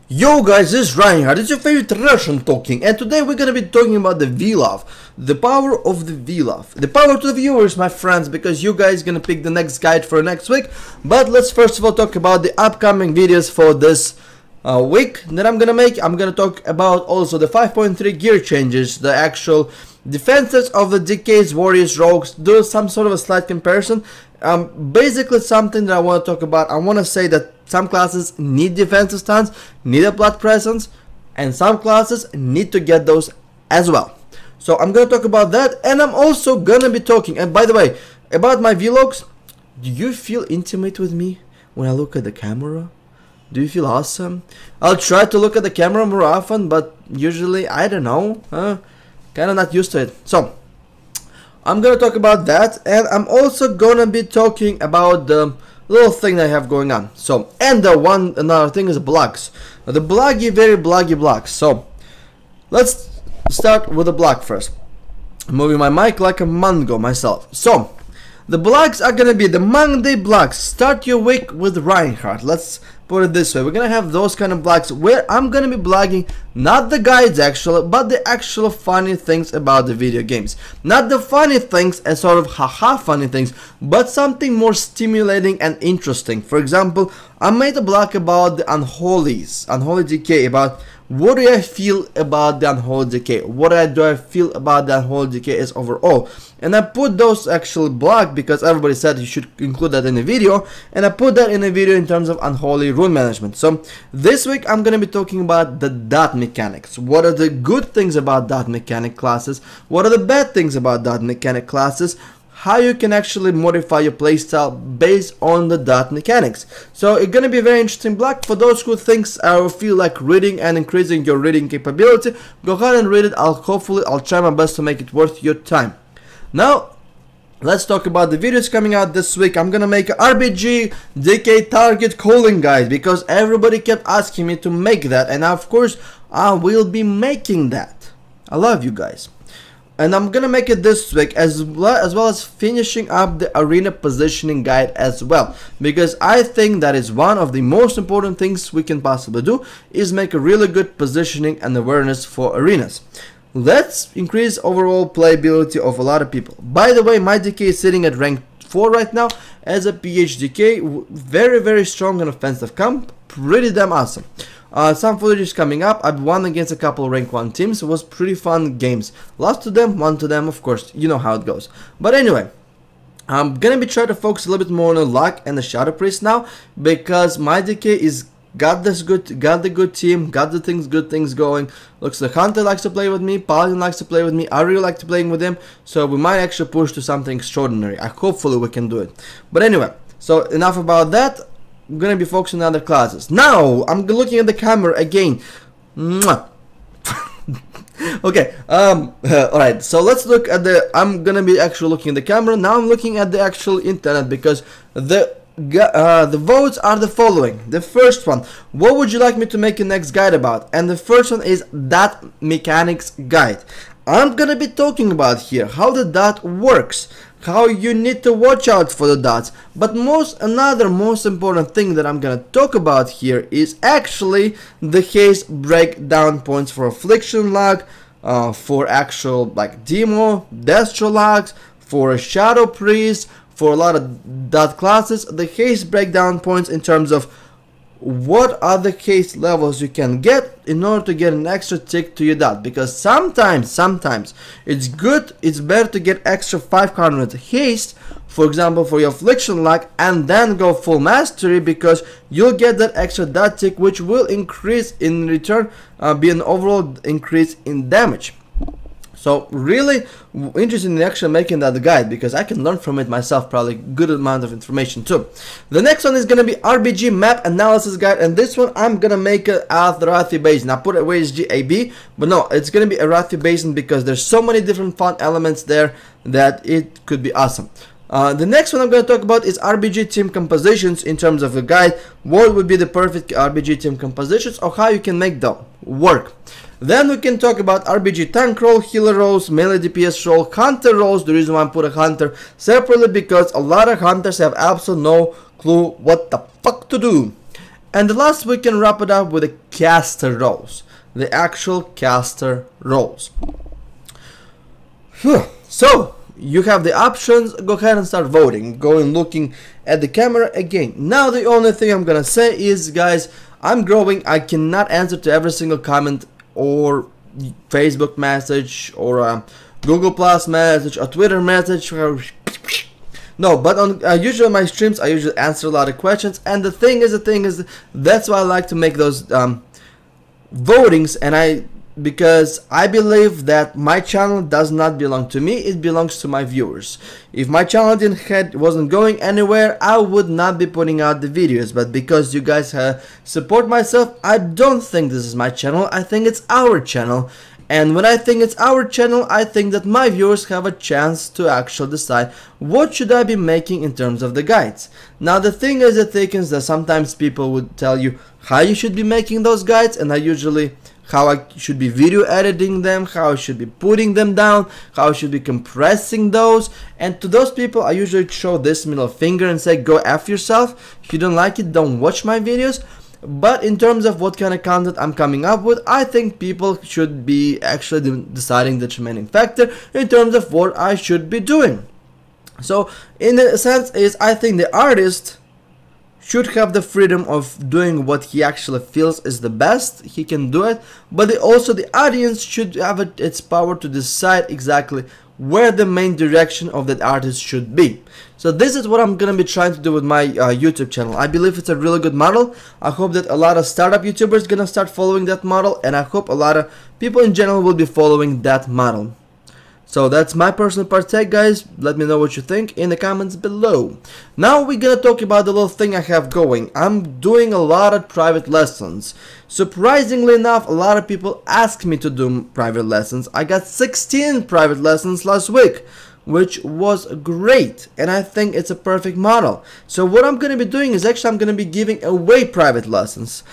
Yo guys, this is Reinhardt, it's your favorite Russian talking, and today we're gonna be talking about the VLOVE, the power of the VLOVE, the power to the viewers, my friends, because you guys gonna pick the next guide for next week. But let's first of all talk about the upcoming videos for this week that I'm gonna make. I'm gonna talk about also the 5.3 gear changes, the actual defenses of the DKs, warriors, rogues, do some sort of a slight comparison. Basically something that I want to talk about. I want to say that some classes need defensive stance, need a blood presence, and some classes need to get those as well. So I'm gonna talk about that, and I'm also gonna be talking, and by the way, about my vlogs. Do you feel intimate with me when I look at the camera? Do you feel awesome? I'll try to look at the camera more often, but usually I don't know, kind of not used to it. So I'm gonna talk about that, and I'm also gonna be talking about the little thing that I have going on. So, and another thing is blogs. The bloggy, very bloggy blogs. So let's start with the blog first. I'm moving my mic like a mango myself. So the blogs are gonna be the Monday blogs. Start your week with Reinhardt. Let's put it this way. We're gonna have those kind of blogs where I'm gonna be blogging not the guides actually, but the actual funny things about the video games. Not the funny things as sort of haha funny things, but something more stimulating and interesting. For example, I made a blog about the unholy decay, about what do I feel about the unholy decay, what do I feel about the unholy decay as overall. And I put those actual blog because everybody said you should include that in a video, and I put that in a video in terms of unholy rune management. So this week I'm gonna be talking about the dot mechanics. What are the good things about dot mechanic classes? What are the bad things about dot mechanic classes? How you can actually modify your playstyle based on the dot mechanics. So it's gonna be a very interesting blog for those who thinks or feel like reading and increasing your reading capability. Go ahead and read it. I'll try my best to make it worth your time. Now let's talk about the videos coming out this week. I'm gonna make a RBG DK target calling guide because everybody kept asking me to make that, and of course I will be making that. I love you guys. And I'm gonna make it this week as well as finishing up the arena positioning guide as well, because I think that is one of the most important things we can possibly do, is make a really good positioning and awareness for arenas. Let's increase overall playability of a lot of people. By the way, my DK is sitting at rank 4 right now as a PHDK, very strong and offensive comp, pretty damn awesome. Some footage is coming up. I've won against a couple of rank 1 teams. It was pretty fun games. Lost to them, won to them, of course. You know how it goes. But anyway, I'm gonna be trying to focus a little bit more on the luck and the Shadow Priest now, because my DK is got the good team, got the good things going. Looks like Hunter likes to play with me, Paladin likes to play with me, I really like to playing with him. So we might actually push to something extraordinary. Hopefully we can do it. But anyway, so enough about that. I'm gonna be focusing on other classes. Now I'm looking at the camera again. Okay, alright, so let's look at I'm gonna be actually looking at the camera. Now I'm looking at the actual internet, because the votes are the following. The first one, what would you like me to make a next guide about? And the first one is dot mechanics guide. I'm gonna be talking about here how the dot works, how you need to watch out for the dots. But another most important thing that I'm gonna talk about here is actually the haste breakdown points for affliction log, for actual like demo, destro logs, for a shadow priest, for a lot of dot classes, the haste breakdown points in terms of what are the haste levels you can get in order to get an extra tick to your dot. Because sometimes it's better to get extra 500 haste, for example for your affliction lock, and then go full mastery, because you'll get that extra dot tick, which will increase in return, be an overall increase in damage. So really interested in actually making that guide, because I can learn from it myself, probably good amount of information too. The next one is gonna be RBG map analysis guide, and this one I'm gonna make it at the Arathi Basin. I put it WSG AB, but no, it's gonna be Arathi Basin because there's so many different fun elements there that it could be awesome. The next one I'm going to talk about is RBG team compositions in terms of a guide. What would be the perfect RBG team compositions, or how you can make them work. Then we can talk about RBG tank role, healer roles, melee DPS role, hunter roles. The reason why I put a hunter separately, because a lot of hunters have absolutely no clue what the fuck to do. And the last we can wrap it up with the caster roles, the actual caster roles. So you have the options. Go ahead and start voting. Go and looking at the camera again. Now the only thing I'm gonna say is, guys, I'm growing. I cannot answer to every single comment or Facebook message or a Google Plus message or Twitter message. No, but on usually my streams I usually answer a lot of questions, and the thing is that's why I like to make those votings, and because I believe that my channel does not belong to me, it belongs to my viewers. If my channel wasn't going anywhere, I would not be putting out the videos, but because you guys support myself, I don't think this is my channel, I think it's our channel. And when I think it's our channel, I think that my viewers have a chance to actually decide what should I be making in terms of the guides. Now the thing is that sometimes people would tell you how you should be making those guides, and how I should be video editing them, how I should be putting them down, how I should be compressing those. And to those people I usually show this middle finger and say, go F yourself. If you don't like it, don't watch my videos. But in terms of what kind of content I'm coming up with, I think people should be actually deciding the determining factor in terms of what I should be doing. So in a sense I think the artist should have the freedom of doing what he actually feels is the best. He can do it, but also the audience should have its power to decide exactly where the main direction of that artist should be. So this is what I'm gonna be trying to do with my YouTube channel. I believe it's a really good model. I hope that a lot of startup YouTubers gonna start following that model, and I hope a lot of people in general will be following that model. So that's my personal partake, guys. Let me know what you think in the comments below. Now we're gonna talk about the little thing I have going. I'm doing a lot of private lessons. Surprisingly enough, a lot of people ask me to do private lessons. I got 16 private lessons last week, which was great, and I think it's a perfect model. So what I'm gonna be doing is actually I'm gonna be giving away private lessons,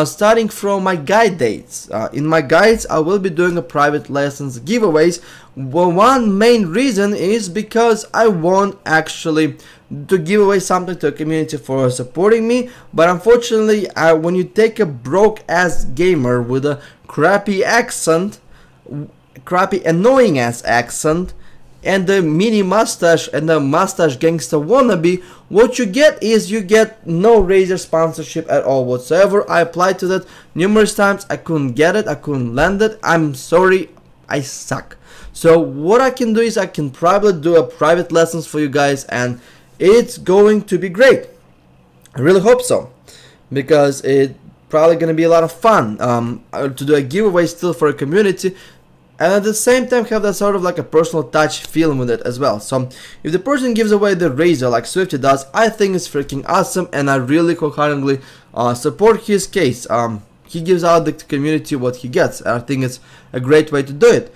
starting from my guide dates. In my guides I will be doing a private lessons giveaways. Well, one main reason is because I want actually to give away something to a community for supporting me, but unfortunately when you take a broke ass gamer with a crappy accent, crappy annoying ass accent, and the mini mustache and the mustache gangster wannabe, what you get is you get no Razer sponsorship at all whatsoever. I applied to that numerous times, I couldn't get it, I couldn't land it. I'm sorry, I suck. So what I can do is I can probably do a private lessons for you guys, and it's going to be great. I really hope so, because it's probably gonna be a lot of fun to do a giveaway still for a community, and at the same time have that sort of like a personal touch feeling with it as well. So if the person gives away the Razer like Swifty does, I think it's freaking awesome, and I really wholeheartedly support his case. He gives out the community what he gets, and I think it's a great way to do it.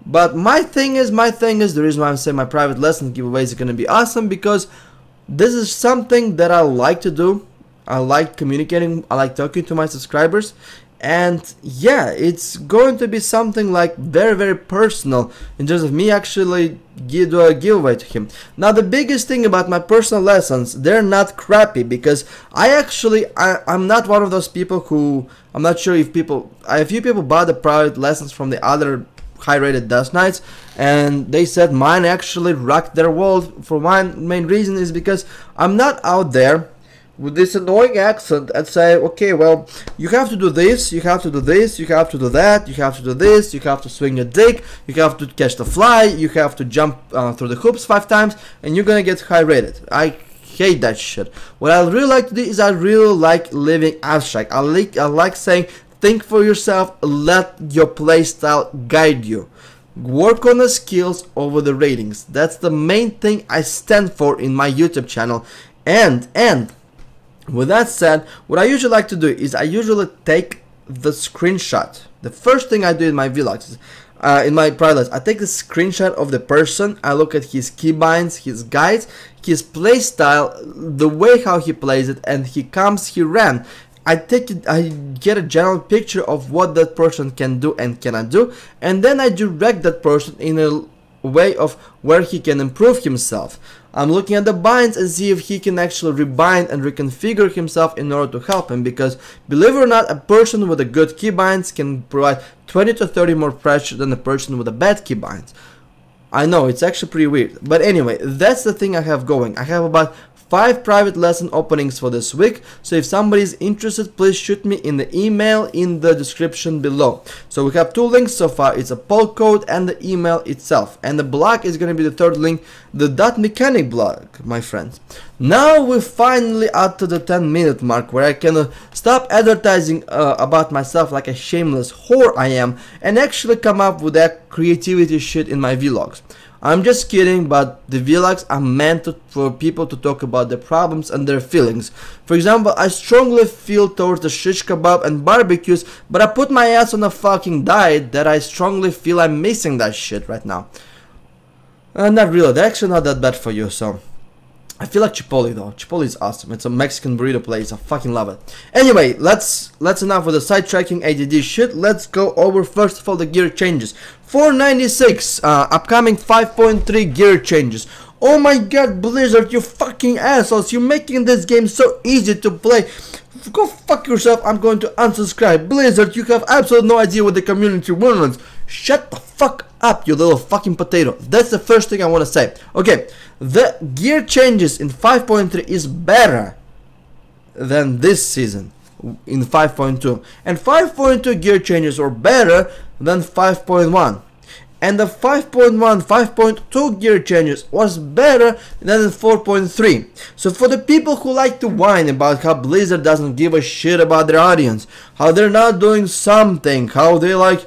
But my thing is the reason why I'm saying my private lesson giveaways are gonna be awesome, because this is something that I like to do. I like communicating, I like talking to my subscribers, and yeah, it's going to be something like very personal in terms of me actually do a giveaway to him. Now the biggest thing about my personal lessons, they're not crappy, because I'm not one of those people who, I'm not sure if a few people bought the private lessons from the other high-rated Dust Knights, and they said mine actually rocked their world. For one main reason is because I'm not out there with this annoying accent and say, okay, well, you have to do this, you have to do this, you have to do that, you have to do this, you have to swing your dick, you have to catch the fly, you have to jump through the hoops 5 times, and you're gonna get high-rated. I hate that shit. What I really like to do is I really like living abstract. I like saying, think for yourself, let your playstyle guide you. Work on the skills over the ratings. That's the main thing I stand for in my YouTube channel. And with that said, what I usually like to do is I usually take the screenshot. The first thing I do in my vlogs is, in my private, I take a screenshot of the person, I look at his keybinds, his guides, his playstyle, the way how he plays it, and he ran. I get a general picture of what that person can do and cannot do, and then I direct that person in a way of where he can improve himself. I'm looking at the binds and see if he can actually rebind and reconfigure himself in order to help him, because believe it or not, a person with a good keybinds can provide 20 to 30 more pressure than a person with a bad keybinds. I know, it's actually pretty weird, but anyway, that's the thing I have going. I have about 5 private lesson openings for this week, so if somebody is interested, please shoot me in the email in the description below. So we have 2 links so far. It's a poll code and the email itself, and the blog is going to be the 3rd link, the .mechanic blog, my friends. Now we're finally up to the 10-minute mark, where I can stop advertising about myself like a shameless whore I am, and actually come up with that creativity shit in my vlogs. I'm just kidding, but the vlogs are meant for people to talk about their problems and their feelings. For example, I strongly feel towards the shish kebab and barbecues, but I put my ass on a fucking diet that I strongly feel I'm missing that shit right now. Not really, they're actually not that bad for you, so... I feel like Chipotle though. Chipotle is awesome. It's a Mexican burrito place. I fucking love it. Anyway, let's enough with the sidetracking ADD shit. Let's go over first of all the gear changes. 496 upcoming 5.3 gear changes. Oh my god, Blizzard, you fucking assholes. You're making this game so easy to play. Go fuck yourself. I'm going to unsubscribe. Blizzard, you have absolutely no idea what the community wants. Shut the fuck up, you little fucking potato. That's the first thing I want to say. Okay, the gear changes in 5.3 is better than this season in 5.2, and 5.2 gear changes are better than 5.1, and the 5.1 5.2 gear changes was better than the 4.3. So for the people who like to whine about how Blizzard doesn't give a shit about their audience, how they're not doing something, how they like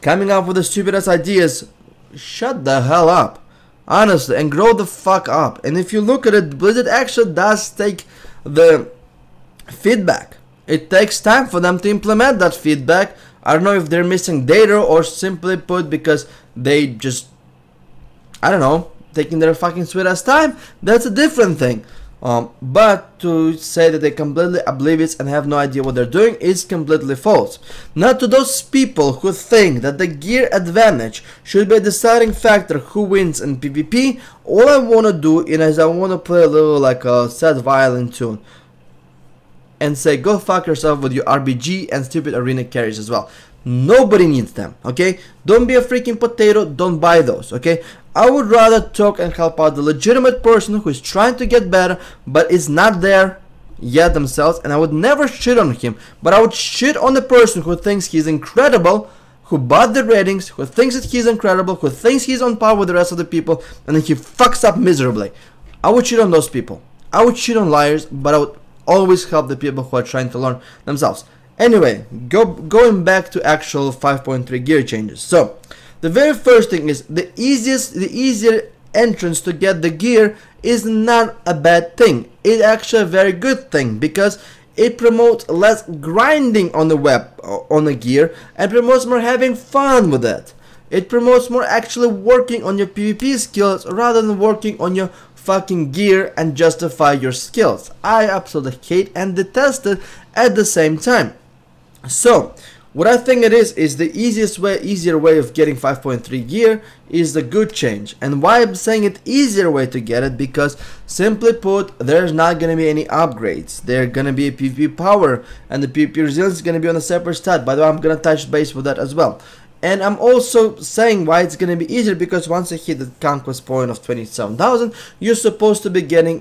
coming up with the stupidest ideas, shut the hell up, honestly, and grow the fuck up. And if you look at it, Blizzard actually does take the feedback. It takes time for them to implement that feedback. I don't know if they're missing data, or simply put because they just, I don't know, taking their fucking sweet ass time. That's a different thing. But to say that they're completely oblivious and have no idea what they're doing is completely false. Now, to those people who think that the gear advantage should be a deciding factor who wins in PvP, all I want to do is I want to play a little like a sad violin tune and say go fuck yourself with your RBG and stupid arena carries as well. Nobody needs them, okay? Don't be a freaking potato, don't buy those, okay? I would rather talk and help out the legitimate person who is trying to get better but is not there yet themselves, and I would never shit on him, but I would shit on the person who thinks he's incredible, who bought the ratings, who thinks that he's incredible, who thinks he's on par with the rest of the people, and then he fucks up miserably. I would shit on those people. I would shit on liars, but I would always help the people who are trying to learn themselves. Anyway, going back to actual 5.3 gear changes. So, the very first thing is the easier entrance to get the gear is not a bad thing. It's actually a very good thing because it promotes less grinding on the on the gear, and promotes more having fun with it. It promotes more actually working on your PvP skills rather than working on your fucking gear and justify your skills. I absolutely hate and detest it at the same time. So, what I think it is the easier way of getting 5.3 gear is the good change. And why I'm saying it easier way to get it, because simply put, there's not gonna be any upgrades. There's gonna be a PvP power, and the PvP resilience is gonna be on a separate stat. By the way, I'm gonna touch base with that as well. And I'm also saying why it's gonna be easier, because once you hit the conquest point of 27,000, you're supposed to be getting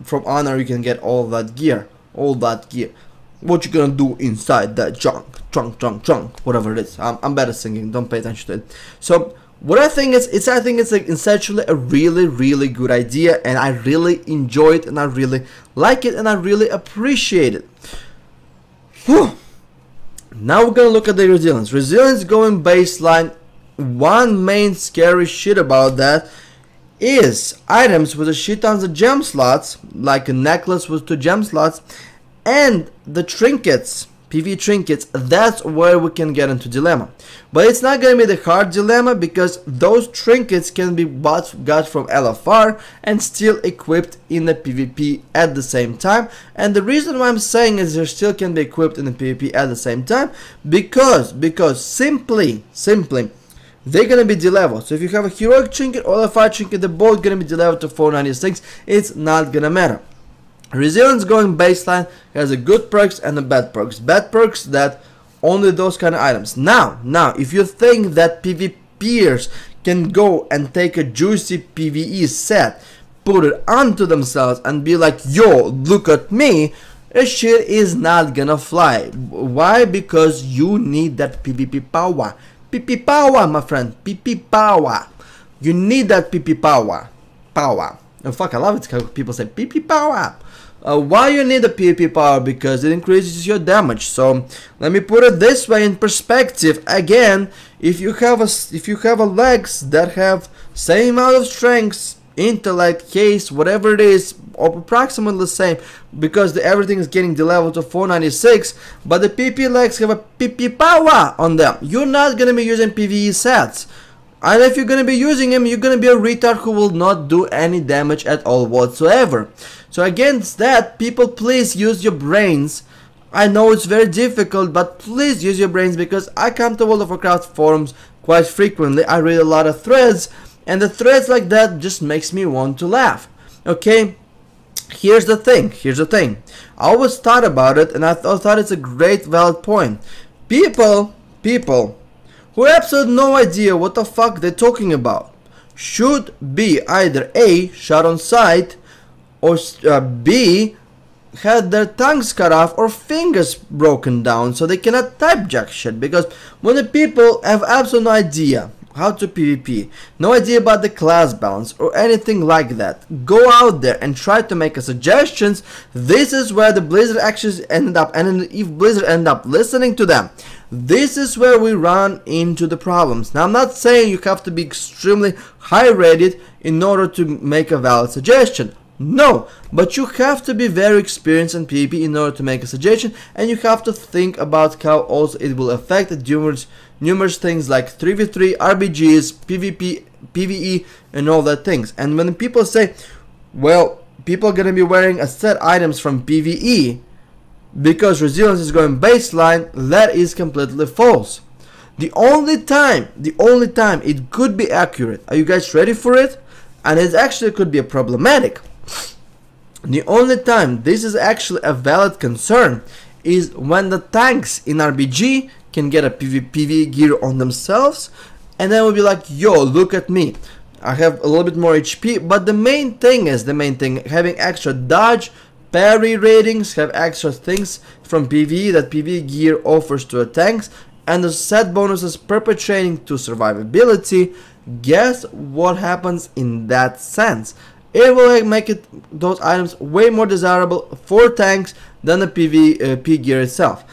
from honor, you can get all that gear. What you gonna do inside that trunk, whatever it is. I'm bad at singing, don't pay attention to it. So what I think is, I think it's essentially a really good idea, and I really enjoy it, and I really like it, and I really appreciate it. Whew. Now we're gonna look at the resilience. Resilience going baseline. One main scary shit about that is items with a shit tons of gem slots, like a necklace with 2 gem slots, and the trinkets, PV trinkets. That's where we can get into dilemma. But it's not gonna be the hard dilemma, because those trinkets can be got from LFR and still equipped in the PvP at the same time. And the reason why I'm saying is they still can be equipped in the PvP at the same time, because simply they're gonna be deleveled. So if you have a heroic trinket or a fire trinket, they're both gonna be deleveled to 496. It's not gonna matter. Resilience going baseline has a good perks and a bad perks. Bad perks that only those kind of items. Now, if you think that PvPers can go and take a juicy PvE set, put it onto themselves and be like, yo, look at me, this shit is not gonna fly. Why? Because you need that PvP power. PP power, my friend. PP power. You need that PP power. Oh fuck, I love it how people say PP power. Why you need the PvP power? Because it increases your damage. So let me put it this way in perspective. Again, if you have a legs that have same amount of strength, intellect, case, whatever it is, or approximately the same, because everything is getting deleveled to 496, but the PP legs have a PP power on them, you're not gonna be using PvE sets. And if you're gonna be using them, you're gonna be a retard who will not do any damage at all whatsoever. So against that, people, please use your brains. I know it's very difficult, but please use your brains, because I come to World of Warcraft forums quite frequently. I read a lot of threads, and the threads like that just makes me want to laugh. Okay, here's the thing. I always thought about it, and I thought it's a great valid point. People who have absolutely no idea what the fuck they're talking about should be either A, shot on sight, or B, had their tongues cut off or fingers broken down so they cannot type jack shit. Because when the people have absolutely no idea how to PvP, no idea about the class balance or anything like that, go out there and try to make a suggestions. This is where the Blizzard actually ended up, and if Blizzard end up listening to them, this is where we run into the problems. Now, I'm not saying you have to be extremely high rated in order to make a valid suggestion. No, but you have to be very experienced in PvP in order to make a suggestion, and you have to think about how also it will affect numerous things like 3v3, RBGs, PvP, PvE, and all that things. And when people say, well, people are gonna be wearing a set items from PvE because resilience is going baseline, that is completely false. The only time it could be accurate, are you guys ready for it? And it actually could be problematic. The only time this is actually a valid concern is when the tanks in RBG can get a PvE gear on themselves, and then we'll be like, yo, look at me, I have a little bit more HP. But the main thing, having extra dodge, parry ratings, have extra things from PvE that PvE gear offers to the tanks, and the set bonuses perpetuating to survivability. Guess what happens in that sense? It will make those items way more desirable for tanks than the PvP gear itself.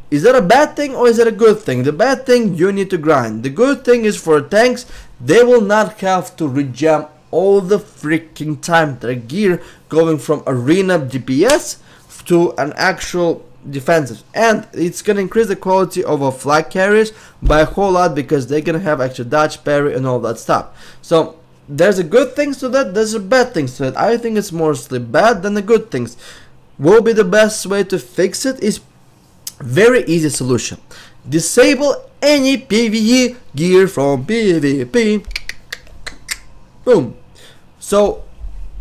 Is that a bad thing or is that a good thing? The bad thing, you need to grind. The good thing is for tanks, they will not have to rejam all the freaking time their gear going from arena DPS to an actual defensive, and it's gonna increase the quality of our flag carriers by a whole lot, because they're gonna have extra dodge, parry, and all that stuff. So there's a good things to that, there's a bad things to it. I think it's mostly bad than the good things. Will be the best way to fix it is very easy solution. Disable any PvE gear from PvP. Boom. So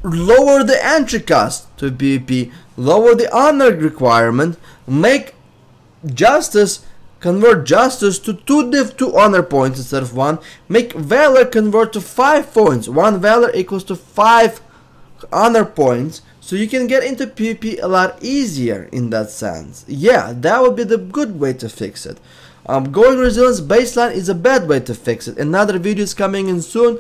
lower the entry cost to PvP, lower the honor requirement, make justice, convert justice to 2 honor points instead of 1, make valor convert to 5 points, 1 valor equals to 5 honor points, so you can get into PvP a lot easier in that sense. Yeah, that would be the good way to fix it. Going resilience baseline is a bad way to fix it. Another video is coming in soon,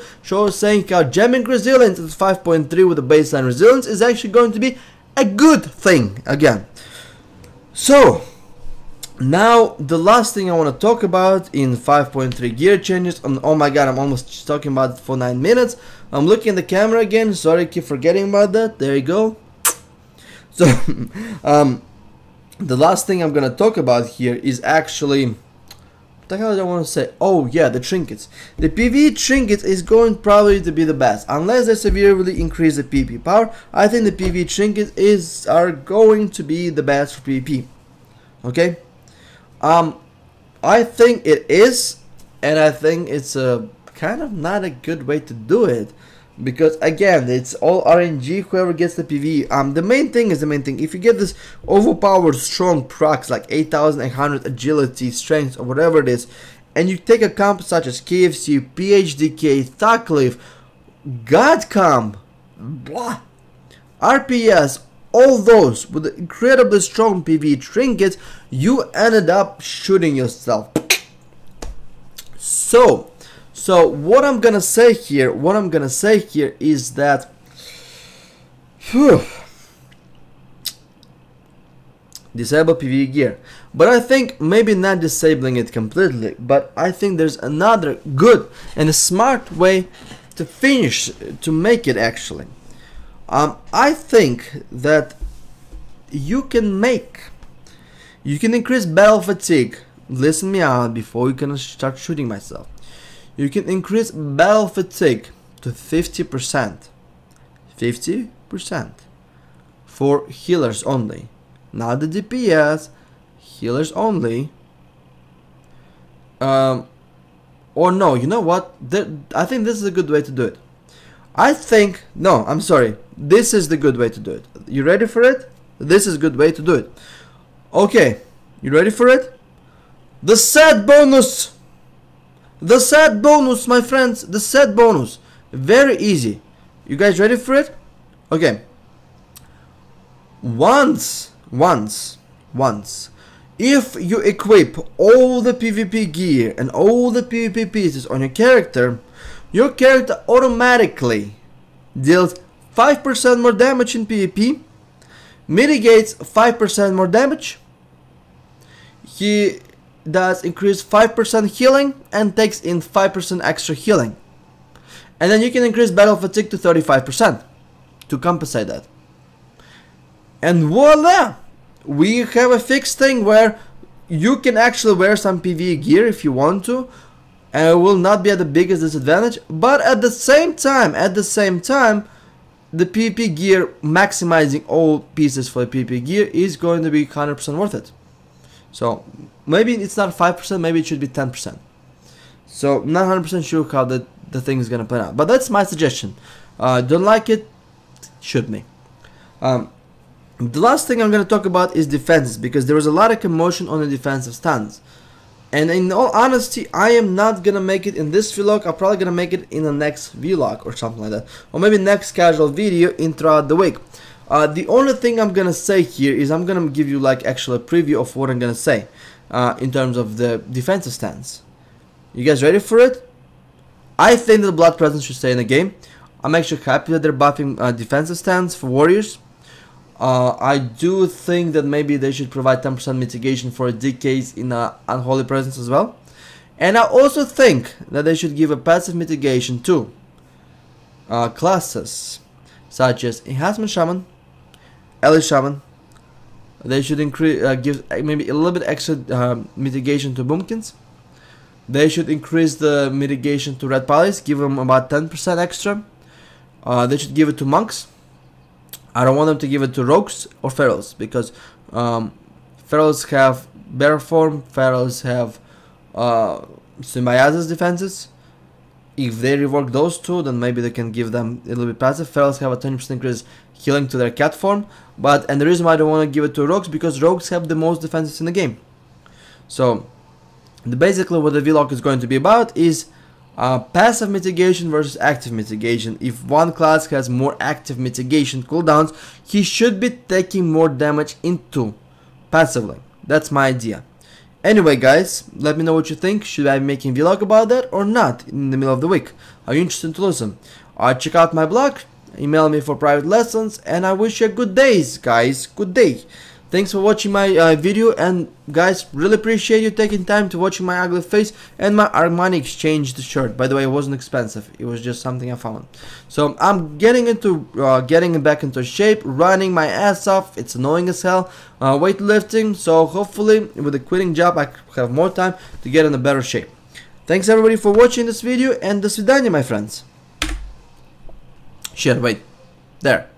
saying how jamming resilience at 5.3 with the baseline resilience is actually going to be a good thing again. So now the last thing I want to talk about in 5.3 gear changes. Oh my god, I'm almost talking about it for 9 minutes. I'm looking at the camera again, sorry, I keep forgetting about that. There you go. So the last thing I'm gonna talk about here is actually, what the hell did I want to say? Oh yeah, the trinkets. The PvE trinket is going probably to be the best, unless they severely increase the PvP power. I think the PvE trinket are going to be the best for PvP. Okay, I think it is, and I think it's a kind of not a good way to do it, because again, it's all RNG, whoever gets the PvE. The main thing is the main thing. If you get this overpowered strong procs like 8800 agility, strength, or whatever it is, and you take a comp such as KFC, PHDK, Thuckleaf, God comp, blah, RPS, all those with incredibly strong PvE trinkets, you ended up shooting yourself. So what I'm gonna say here is that disable PvE gear. But I think maybe not disabling it completely, but I think there's another good and a smart way to finish, to make it actually. I think that you can increase battle fatigue. Listen me out before you can start shooting myself. You can increase battle fatigue to 50%. 50% for healers only. Not the DPS, healers only. Or no, you know what? I think this is a good way to do it. This is the good way to do it. You ready for it? This is a good way to do it. Okay, you ready for it? The set bonus! The set bonus, my friends! The set bonus! Very easy. You guys ready for it? Okay. Once, if you equip all the PvP gear and all the PvP pieces on your character automatically deals 5% more damage in PvP, mitigates 5% more damage, he does increase 5% healing and takes in 5% extra healing. And then you can increase battle fatigue to 35% to compensate that. And voila! We have a fixed thing where you can actually wear some PvE gear if you want to, and it will not be at the biggest disadvantage, but at the same time, the PvP gear, maximizing all pieces for the PvP gear, is going to be 100% worth it. So maybe it's not 5%, maybe it should be 10%. So not 100% sure how the thing is gonna pan out, but that's my suggestion. Don't like it, shoot me. The last thing I'm gonna talk about is defenses, because there was a lot of commotion on the defensive stands. And in all honesty, I am not gonna make it in this vlog. I'm probably gonna make it in the next vlog or something like that, or maybe next casual video in throughout the week. The only thing I'm gonna say here is I'm gonna give you like actually a preview of what I'm gonna say in terms of the defensive stance. You guys ready for it? I think that the Blood Presence should stay in the game. I'm actually happy that they're buffing defensive stance for warriors. I do think that maybe they should provide 10% mitigation for decays in Unholy Presence as well. And I also think that they should give a passive mitigation to classes such as Enhancement Shaman, Elite Shaman. They should give maybe a little bit extra mitigation to Boomkins. They should increase the mitigation to Red Palace, give them about 10% extra. They should give it to Monks. I don't want them to give it to Rogues or Pharaohs, because Pharaohs have better form, Pharaohs have Symbiosis defenses. If they rework those two, then maybe they can give them a little bit passive. Pharaohs have a 20% increase healing to their cat form, and the reason why I don't want to give it to Rogues, because Rogues have the most defenses in the game. So basically what the vlog is going to be about is passive mitigation versus active mitigation. If one class has more active mitigation cooldowns, he should be taking more damage into passively. That's my idea. Anyway guys, let me know what you think. Should I be making a vlog about that or not in the middle of the week? Are you interested to listen? Check out my blog, email me for private lessons, and I wish you good days, guys. Good day. Thanks for watching my video, and guys, really appreciate you taking time to watching my ugly face and my Armani exchanged shirt. By the way, it wasn't expensive, it was just something I found. So I'm getting back into shape, running my ass off. It's annoying as hell, weightlifting, so hopefully with the quitting job I have more time to get in a better shape. Thanks everybody for watching this video, and до свидания, my friends. Shit, wait, there.